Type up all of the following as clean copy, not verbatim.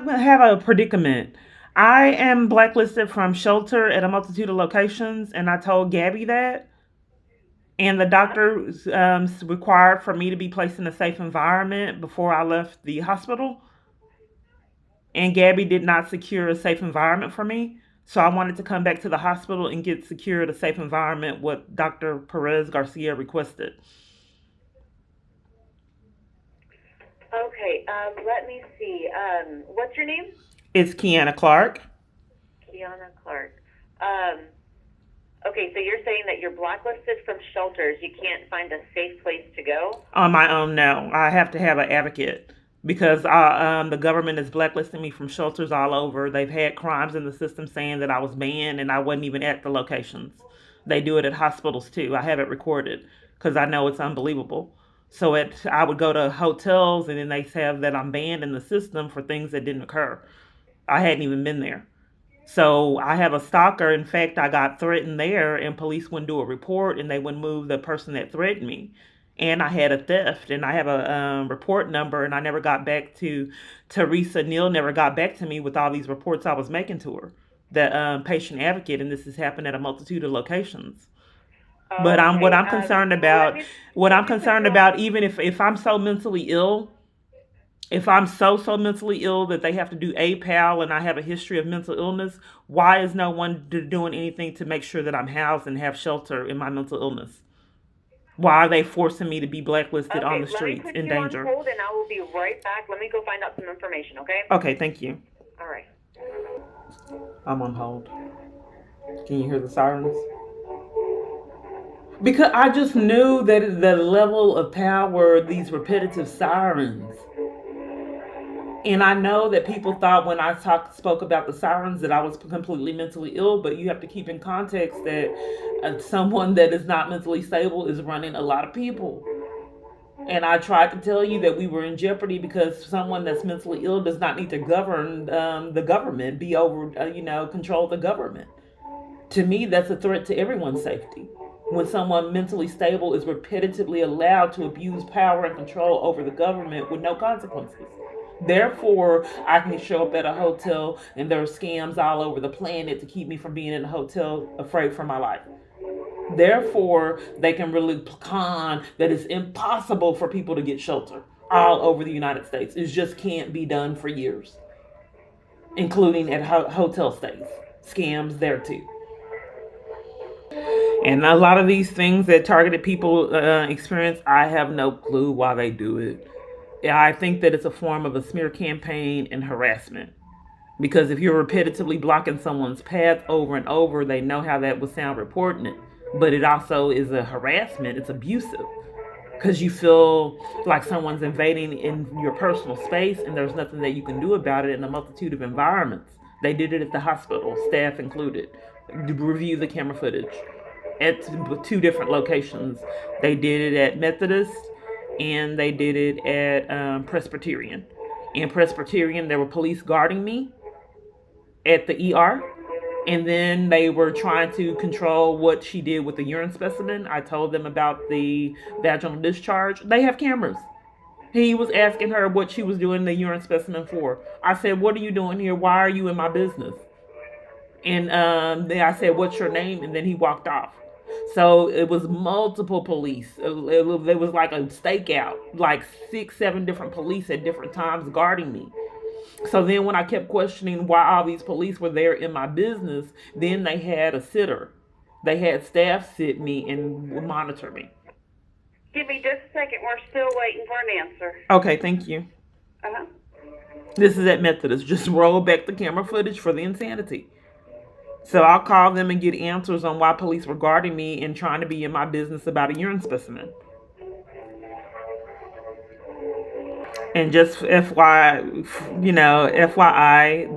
have a predicament. I am blacklisted from shelter at a multitude of locations, and I told Gabby that. And the Uh-huh. doctor required for me to be placed in a safe environment before I left the hospital. And Gabby did not secure a safe environment for me. So I wanted to come back to the hospital and get secured a safe environment, what Dr. Perez Garcia requested. Okay, let me see. What's your name? It's Kiana Clark. Kiana Clark. Um, okay, so you're saying that you're blacklisted from shelters. You can't find a safe place to go? On my own, no. I have to have an advocate because the government is blacklisting me from shelters all over. They've had crimes in the system saying that I was banned and I wasn't even at the locations. They do it at hospitals too. I have it recorded because I know it's unbelievable. So I would go to hotels and then they have that I'm banned in the system for things that didn't occur. I hadn't even been there. So I have a stalker. In fact, I got threatened there, and police wouldn't do a report, and they wouldn't move the person that threatened me. And I had a theft, and I have a report number, and I never got back to Teresa Neal. Never got back to me with all these reports I was making to her. The patient advocate, and this has happened at a multitude of locations. But I'm what Okay, I'm concerned let about. me What let I'm me put concerned you on. about, even if I'm so mentally ill, if I'm so mentally ill that they have to do APAL and I have a history of mental illness, why is no one doing anything to make sure that I'm housed and have shelter in my mental illness? Why are they forcing me to be blacklisted on Okay, the let me streets put in you on danger? hold and I will be right back. Let me go find out some information, okay? Okay, thank you. All right. I'm on hold. Can you hear the sirens? Because I just knew that the level of power, these repetitive sirens. And I know that people thought when I spoke about the sirens that I was completely mentally ill, but you have to keep in context that someone that is not mentally stable is running a lot of people. And I tried to tell you that we were in jeopardy because someone that's mentally ill does not need to govern the government, be over, control the government. To me, that's a threat to everyone's safety. When someone mentally stable is repetitively allowed to abuse power and control over the government with no consequences. Therefore, I can show up at a hotel and there are scams all over the planet to keep me from being in a hotel afraid for my life. Therefore, they can really con that it's impossible for people to get shelter all over the United States. It just can't be done for years, including at hotel stays. Scams there too. And a lot of these things that targeted people experience, I have no clue why they do it. I think that it's a form of a smear campaign and harassment. Because if you're repetitively blocking someone's path over and over, they know how that would sound reporting it. But it also is a harassment, it's abusive. Because you feel like someone's invading in your personal space and there's nothing that you can do about it in a multitude of environments. They did it at the hospital, staff included. Review the camera footage at two different locations. They did it at Methodist and they did it at Presbyterian. In Presbyterian, there were police guarding me at the ER. And then they were trying to control what she did with the urine specimen. I told them about the vaginal discharge. They have cameras. He was asking her what she was doing the urine specimen for. I said, "What are you doing here? Why are you in my business?" And then I said, "What's your name?" And then he walked off. So it was multiple police. It was like a stakeout, like 6, 7 different police at different times guarding me. So then when I kept questioning why all these police were there in my business, then they had a sitter. They had staff sit me and monitor me. Give me just a second. We're still waiting for an answer. Okay, thank you. Uh-huh. This is at Methodist. Just roll back the camera footage for the insanity. So I'll call them and get answers on why police were guarding me and trying to be in my business about a urine specimen. And just FYI,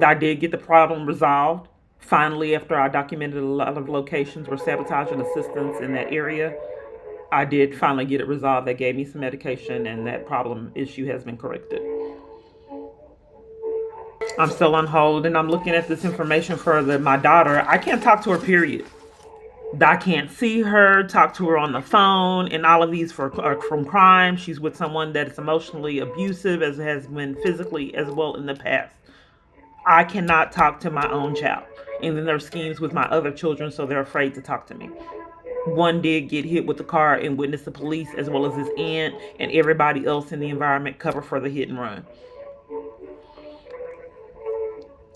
I did get the problem resolved. Finally, after I documented a lot of locations where sabotaging assistance in that area, I did finally get it resolved. They gave me some medication, and that problem issue has been corrected. I'm still on hold, and I'm looking at this information for my daughter. I can't talk to her, period. I can't see her, talk to her on the phone, and all of these are from crime. She's with someone that is emotionally abusive, as has been physically as well in the past. I cannot talk to my own child. And then there's schemes with my other children, so they're afraid to talk to me. One did get hit with the car and witnessed the police as well as his aunt and everybody else in the environment cover for the hit and run.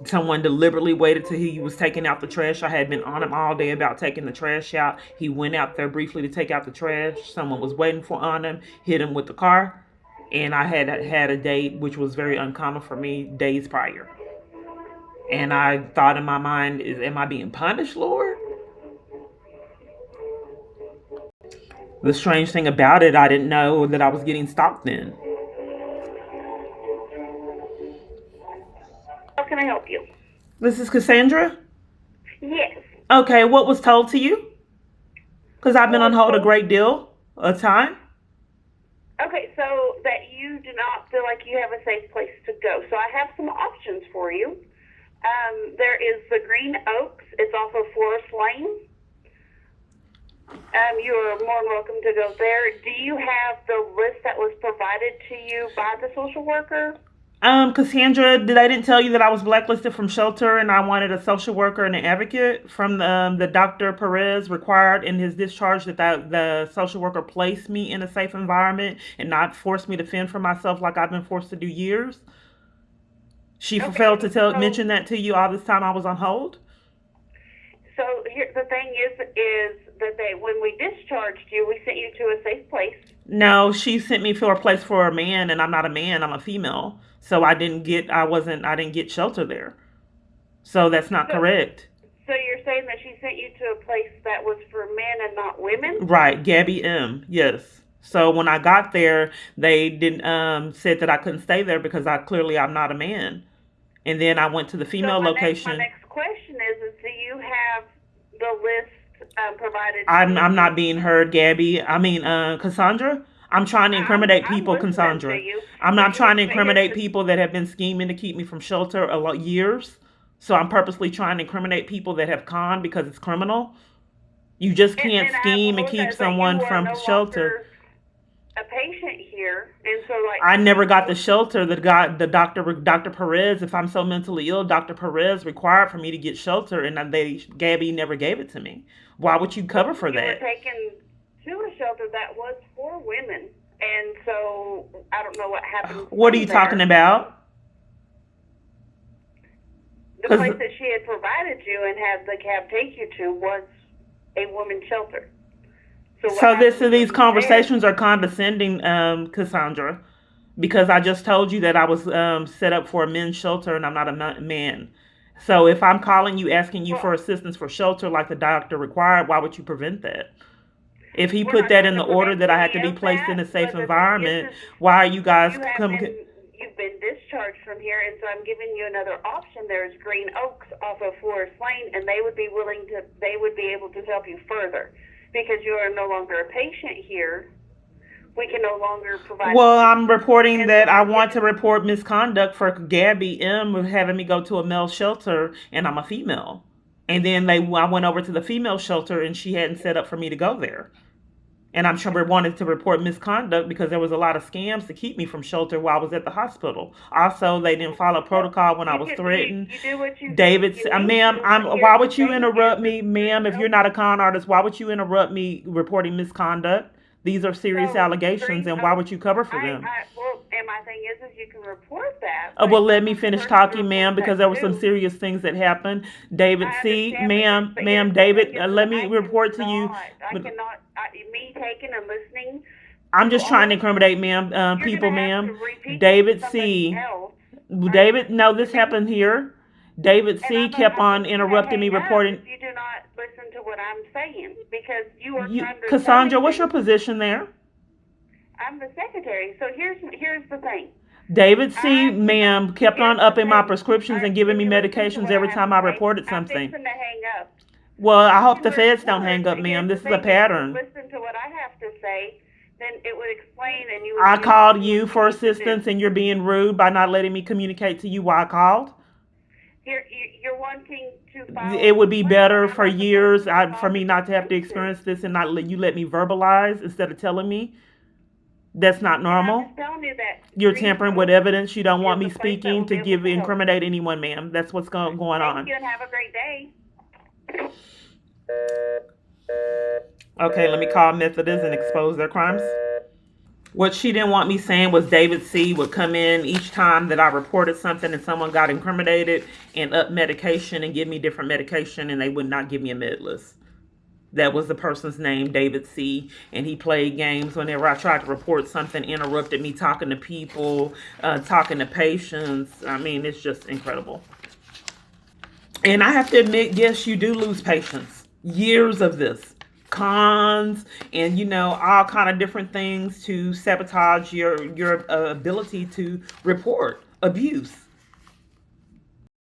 Someone deliberately waited till he was taking out the trash. I had been on him all day about taking the trash out. He went out there briefly to take out the trash. Someone was waiting for on him, hit him with the car. And I had a date, which was very uncommon for me, days prior. And I thought in my mind, am I being punished, Lord? The strange thing about it, I didn't know that I was getting stalked then. How can I help you? This is Cassandra? Yes. Okay, what was told to you? Because I've been on hold a great deal of time. Okay, so that you do not feel like you have a safe place to go. So I have some options for you. There is the Green Oaks. It's off of Forest Lane. You are more than welcome to go there. Do you have the list that was provided to you by the social worker? Cassandra, I didn't tell you that I was blacklisted from shelter and I wanted a social worker and an advocate from the Dr. Perez required in his discharge that the social worker place me in a safe environment and not force me to fend for myself like I've been forced to do years? She failed to mention that to you all this time I was on hold? So here, the thing is that when we discharged you, we sent you to a safe place. No, she sent me for a place for a man, and I'm not a man. I'm a female, so I didn't get shelter there. So that's not correct. So you're saying that she sent you to a place that was for men and not women? Right, Gabby M. Yes. So when I got there, they didn't said that I couldn't stay there because I'm not a man. And then I went to the female location. My next question is do you have the list provided? I'm not being heard, Gabby. I mean, Cassandra. I'm trying to incriminate people, Cassandra. I'm not trying to incriminate people that have been scheming to keep me from shelter years. So I'm purposely trying to incriminate people that have conned because it's criminal. You just can't scheme and keep someone from shelter. A patient here, and so I never got the shelter that Dr. Perez. If I'm so mentally ill, Dr. Perez required for me to get shelter, and Gabby never gave it to me. Why would you cover for that? You were taken to a shelter that was for women, and so I don't know what happened. What are you talking about? The place that she had provided you and had the cab take you to was a women's shelter. So these conversations are condescending, Cassandra, because I just told you that I was set up for a men's shelter and I'm not a man. So if I'm calling you, asking you for assistance for shelter like the doctor required, why would you prevent that? If he put that in the order that I had to be placed in a safe environment, why are you guys coming? You've been discharged from here, and so I'm giving you another option. There's Green Oaks off of Forest Lane, and they would be able to help you further. Because you are no longer a patient here, we can no longer provide. Well, I'm reporting that I want to report misconduct for Gabby M having me go to a male shelter, and I'm a female. And then I went over to the female shelter, and she hadn't set up for me to go there. And I'm sure we wanted to report misconduct because there was a lot of scams to keep me from shelter while I was at the hospital. Also, they didn't follow protocol when I was threatened. You do what you David, ma'am, why would you interrupt me, ma'am? If you're not a con artist, why would you interrupt me reporting misconduct? These are serious allegations, and why would you cover for them? And my thing is you can report that. Well, let me finish talking, ma'am, because there were some serious things that happened. David C., ma'am, David, let me report to you. I cannot, me taking and listening. I'm just trying to incriminate, ma'am, people, ma'am. David C. David, no, this happened here. David C. kept on interrupting me reporting. You do not listen to what I'm saying because you are trying to. Cassandra, what's your position there? I'm the secretary. So here's the thing. David C., ma'am, kept on upping my prescriptions and giving me medications every time I reported something. I'm fixing to hang up. Well, I hope the feds don't hang up, ma'am. This is a pattern. Listen to what I have to say, then it would explain and you. I called you for assistance and you're being rude by not letting me communicate to you why I called. You're wanting to follow. It would be better for years for me not to have to experience this and not let me verbalize instead of telling me. That's not I'm normal. just telling you that You're Green tampering with Oaks evidence. You don't want is me a place that speaking will to be able give to help you. incriminate anyone, ma'am. That's what's going Thank on. you and have a great day. Okay, let me call Methodist and expose their crimes. What she didn't want me saying was David C. would come in each time that I reported something and someone got incriminated and up medication and give me different medication, and they would not give me a med list. That was the person's name, David C. And he played games whenever I tried to report something, interrupted me talking to people, talking to patients. I mean, it's just incredible. And I have to admit, yes, you do lose patience. Years of this. Cons and all kind of different things to sabotage your ability to report abuse.